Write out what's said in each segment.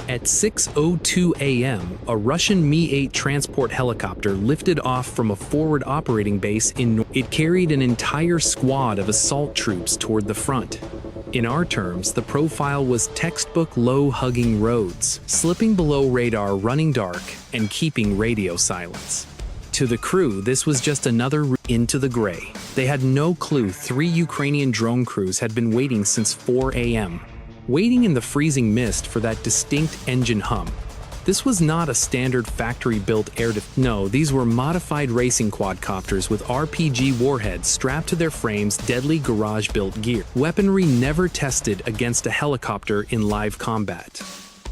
At 6:02 a.m., a Russian Mi-8 transport helicopter lifted off from a forward operating base in It carried an entire squad of assault troops toward the front. In our terms, the profile was textbook low-hugging roads, slipping below radar, running dark, and keeping radio silence. To the crew, this was just another into the gray. They had no clue 3 Ukrainian drone crews had been waiting since 4 a.m. waiting in the freezing mist for that distinct engine hum. This was not a standard factory-built air defense. No, these were modified racing quadcopters with RPG warheads strapped to their frames, deadly garage-built gear. Weaponry never tested against a helicopter in live combat.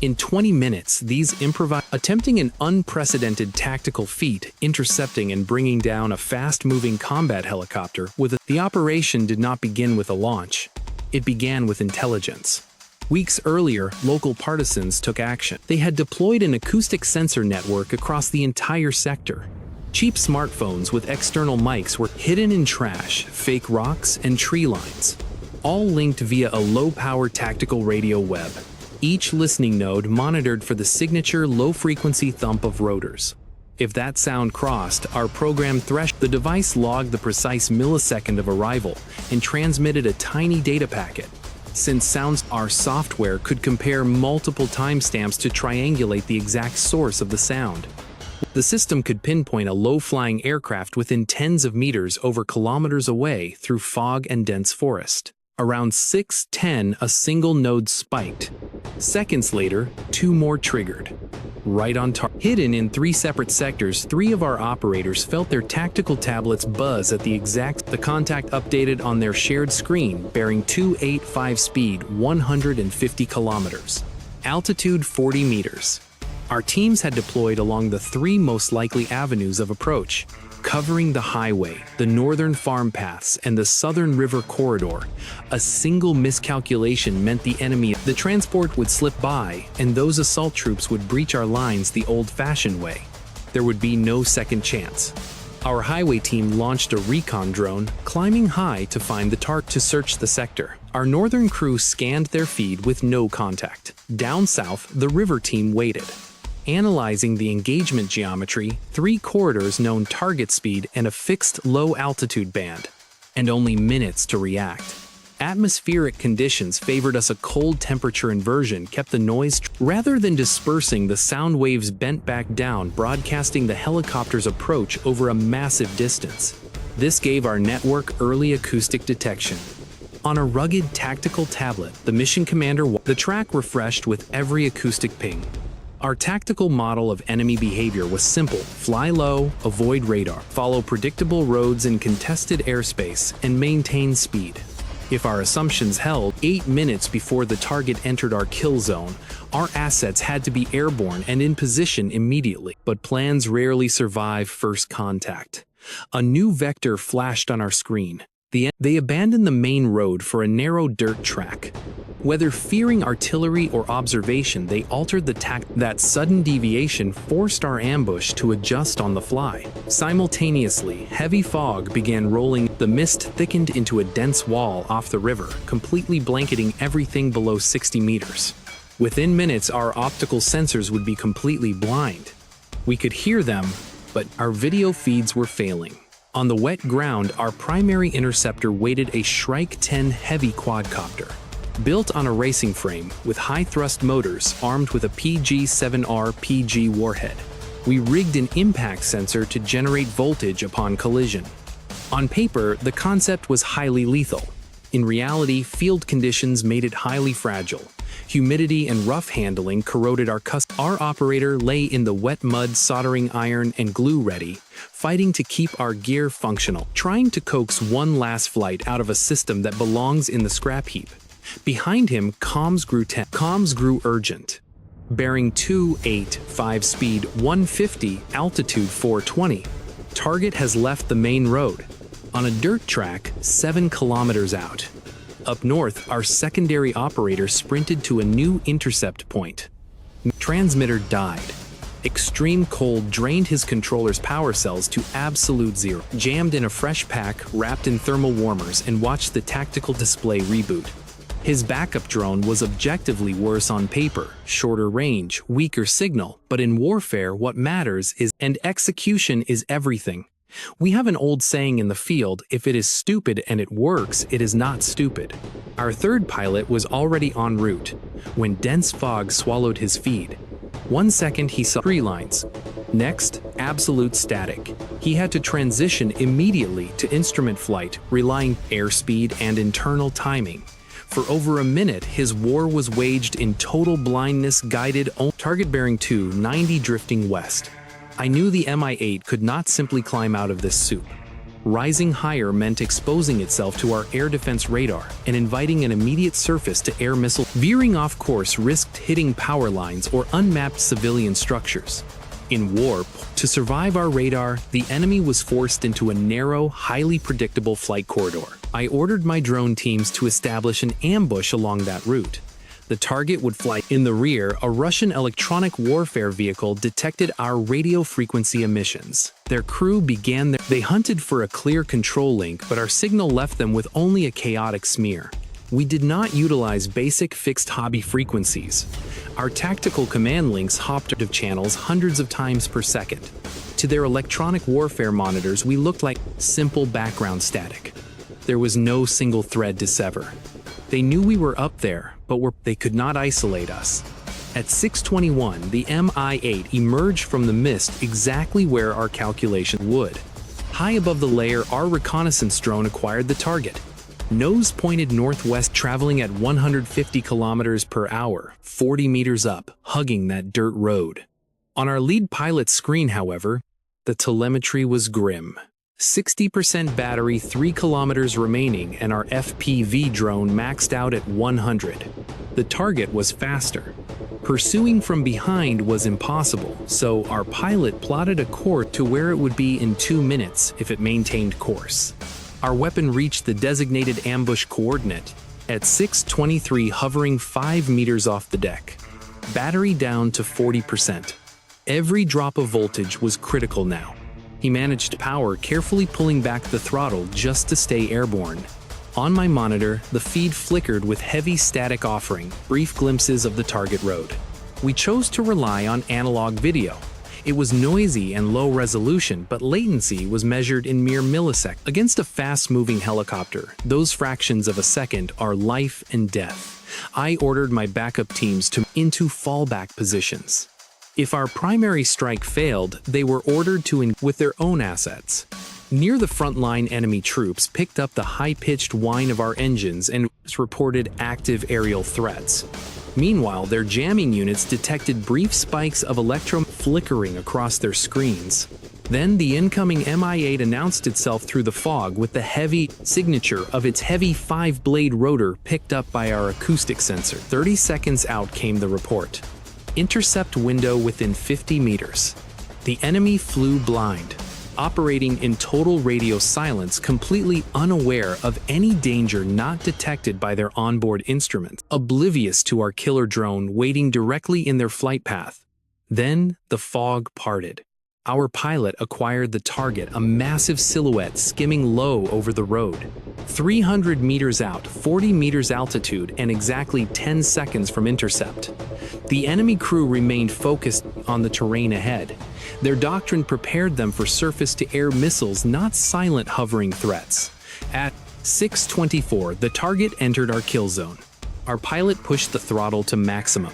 In 20 minutes, these improvised, attempting an unprecedented tactical feat, intercepting and bringing down a fast-moving combat helicopter the operation did not begin with a launch. It began with intelligence. Weeks earlier, local partisans took action. They had deployed an acoustic sensor network across the entire sector. Cheap smartphones with external mics were hidden in trash, fake rocks, and tree lines, all linked via a low-power tactical radio web. Each listening node monitored for the signature low-frequency thump of rotors. If that sound crossed our program threshold, the device logged the precise millisecond of arrival and transmitted a tiny data packet. Since our software could compare multiple timestamps to triangulate the exact source of the sound. The system could pinpoint a low-flying aircraft within tens of meters over kilometers away through fog and dense forest. Around 6:10, a single node spiked. Seconds later, 2 more triggered. Right on target. Hidden in 3 separate sectors, 3 of our operators felt their tactical tablets buzz at the contact updated on their shared screen, bearing 285 speed, 150 kilometers. Altitude 40 meters. Our teams had deployed along the 3 most likely avenues of approach, covering the highway, the northern farm paths, and the southern river corridor. A single miscalculation meant the transport would slip by, and those assault troops would breach our lines the old-fashioned way. There would be no second chance. Our highway team launched a recon drone, climbing high to find the target to search the sector. Our northern crew scanned their feed with no contact. Down south, the river team waited, analyzing the engagement geometry, 3 corridors known target speed and a fixed low-altitude band, and only minutes to react. Atmospheric conditions favored us. A cold temperature inversion kept the noise. Rather than dispersing, the sound waves bent back down, broadcasting the helicopter's approach over a massive distance. This gave our network early acoustic detection. On a rugged tactical tablet, the mission commander the track refreshed with every acoustic ping. Our tactical model of enemy behavior was simple: fly low, avoid radar, follow predictable roads in contested airspace, and maintain speed. If our assumptions held, 8 minutes before the target entered our kill zone, our assets had to be airborne and in position immediately. But plans rarely survive first contact. A new vector flashed on our screen. They abandoned the main road for a narrow dirt track. Whether fearing artillery or observation, they altered the tack. That sudden deviation forced our ambush to adjust on the fly. Simultaneously, heavy fog began rolling. The mist thickened into a dense wall off the river, completely blanketing everything below 60 meters. Within minutes, our optical sensors would be completely blind. We could hear them, but our video feeds were failing. On the wet ground, our primary interceptor waited a Shrike 10 heavy quadcopter. Built on a racing frame, with high-thrust motors armed with a PG-7R PG warhead. We rigged an impact sensor to generate voltage upon collision. On paper, the concept was highly lethal. In reality, field conditions made it highly fragile. Humidity and rough handling corroded Our operator lay in the wet mud, soldering iron and glue ready, fighting to keep our gear functional, trying to coax one last flight out of a system that belongs in the scrap heap. Behind him, comms grew urgent. Bearing 285 speed, 150, altitude 420. Target has left the main road. On a dirt track, 7 kilometers out. Up north, our secondary operator sprinted to a new intercept point. Transmitter died. Extreme cold drained his controller's power cells to absolute zero. Jammed in a fresh pack, wrapped in thermal warmers, and watched the tactical display reboot. His backup drone was objectively worse on paper, shorter range, weaker signal, but in warfare what matters is, and execution is everything. We have an old saying in the field, if it is stupid and it works, it is not stupid. Our third pilot was already en route, when dense fog swallowed his feed. 1 second he saw tree lines. Next, absolute static. He had to transition immediately to instrument flight, relying on airspeed and internal timing. For over a minute, his war was waged in total blindness, guided target bearing 290 drifting west. I knew the Mi-8 could not simply climb out of this soup. Rising higher meant exposing itself to our air defense radar and inviting an immediate surface-to-air missile. Veering off course risked hitting power lines or unmapped civilian structures. In war, to survive our radar, the enemy was forced into a narrow, highly predictable flight corridor. I ordered my drone teams to establish an ambush along that route. The target would fly. In the rear, a Russian electronic warfare vehicle detected our radio frequency emissions. Their crew began They hunted for a clear control link, but our signal left them with only a chaotic smear. We did not utilize basic fixed hobby frequencies. Our tactical command links hopped out of channels hundreds of times per second. To their electronic warfare monitors, we looked like simple background static. There was no single thread to sever. They knew we were up there, but they could not isolate us. At 6:21, the Mi-8 emerged from the mist exactly where our calculation would. High above the layer, our reconnaissance drone acquired the target. Nose pointed northwest, traveling at 150 kilometers per hour, 40 meters up, hugging that dirt road. On our lead pilot's screen, however, the telemetry was grim. 60% battery, 3 kilometers remaining, and our FPV drone maxed out at 100. The target was faster. Pursuing from behind was impossible, so our pilot plotted a course to where it would be in 2 minutes if it maintained course. Our weapon reached the designated ambush coordinate at 6:23, hovering 5 meters off the deck. Battery down to 40%. Every drop of voltage was critical now. He managed power, carefully pulling back the throttle just to stay airborne. On my monitor, the feed flickered with heavy static, offering brief glimpses of the target road. We chose to rely on analog video. It was noisy and low resolution, but latency was measured in mere milliseconds. Against a fast-moving helicopter, those fractions of a second are life and death. I ordered my backup teams into fallback positions. If our primary strike failed, they were ordered to with their own assets. Near the front line, enemy troops picked up the high-pitched whine of our engines and reported active aerial threats. Meanwhile, their jamming units detected brief spikes of electro flickering across their screens. Then the incoming Mi-8 announced itself through the fog with the heavy signature of its heavy 5-blade rotor picked up by our acoustic sensor. 30 seconds out came the report. Intercept window within 50 meters. The enemy flew blind, operating in total radio silence, completely unaware of any danger not detected by their onboard instruments, oblivious to our killer drone waiting directly in their flight path. Then the fog parted. Our pilot acquired the target, a massive silhouette skimming low over the road. 300 meters out, 40 meters altitude, and exactly 10 seconds from intercept. The enemy crew remained focused on the terrain ahead. Their doctrine prepared them for surface-to-air missiles, not silent hovering threats. At 6:24, the target entered our kill zone. Our pilot pushed the throttle to maximum.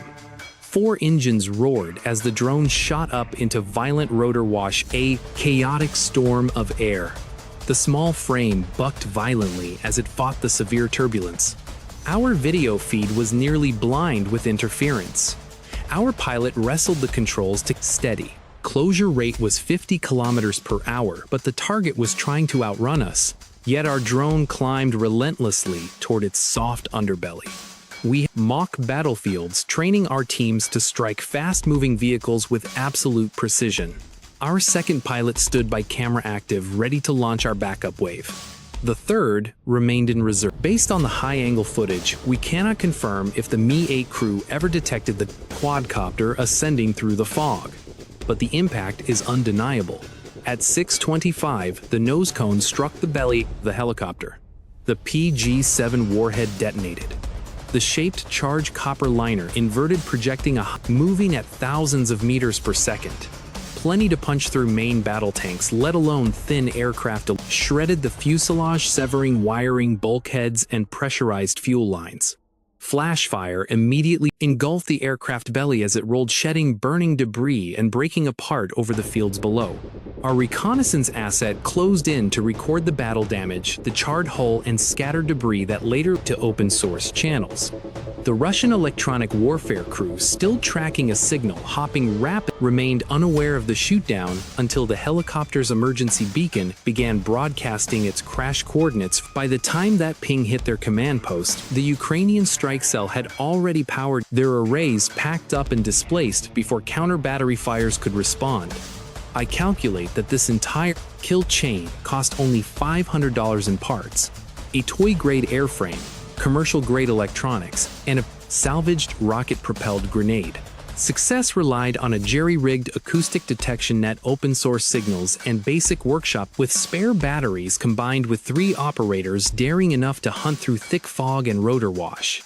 4 engines roared as the drone shot up into violent rotor wash, a chaotic storm of air. The small frame bucked violently as it fought the severe turbulence. Our video feed was nearly blind with interference. Our pilot wrestled the controls to steady. Closure rate was 50 kilometers per hour, but the target was trying to outrun us. Yet our drone climbed relentlessly toward its soft underbelly. We mock battlefields, training our teams to strike fast-moving vehicles with absolute precision. Our second pilot stood by camera active, ready to launch our backup wave. The third remained in reserve. Based on the high-angle footage, we cannot confirm if the Mi-8 crew ever detected the quadcopter ascending through the fog. but the impact is undeniable. At 6:25, the nose cone struck the belly of the helicopter. The PG-7 warhead detonated. The shaped charged copper liner inverted, projecting moving at thousands of meters per second. Plenty to punch through main battle tanks, let alone thin aircraft, shredded the fuselage, severing wiring, bulkheads, and pressurized fuel lines. Flash fire immediately engulfed the aircraft belly as it rolled, shedding burning debris and breaking apart over the fields below. Our reconnaissance asset closed in to record the battle damage, the charred hull, and scattered debris that later to open-source channels. The Russian electronic warfare crew, still tracking a signal hopping rapid, remained unaware of the shootdown until the helicopter's emergency beacon began broadcasting its crash coordinates. By the time that ping hit their command post, the Ukrainian strike cell had already powered their arrays, packed up and displaced before counter-battery fires could respond. I calculate that this entire kill chain cost only $500 in parts, a toy-grade airframe, commercial-grade electronics, and a salvaged rocket-propelled grenade. Success relied on a jerry-rigged acoustic detection net, open-source signals, and basic workshop with spare batteries, combined with 3 operators daring enough to hunt through thick fog and rotor wash.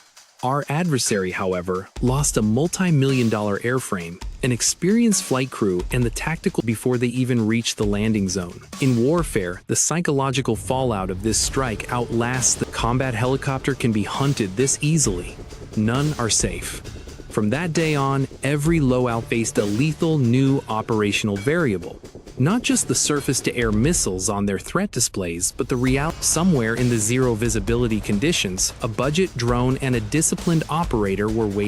Our adversary, however, lost a multi-million-dollar airframe, an experienced flight crew, and the tactical before they even reached the landing zone. In warfare, the psychological fallout of this strike outlasts the combat helicopter can be hunted this easily. None are safe. From that day on, every loadout faced a lethal new operational variable. Not just the surface-to-air missiles on their threat displays, but the reality somewhere in the zero visibility conditions, a budget drone and a disciplined operator were waiting.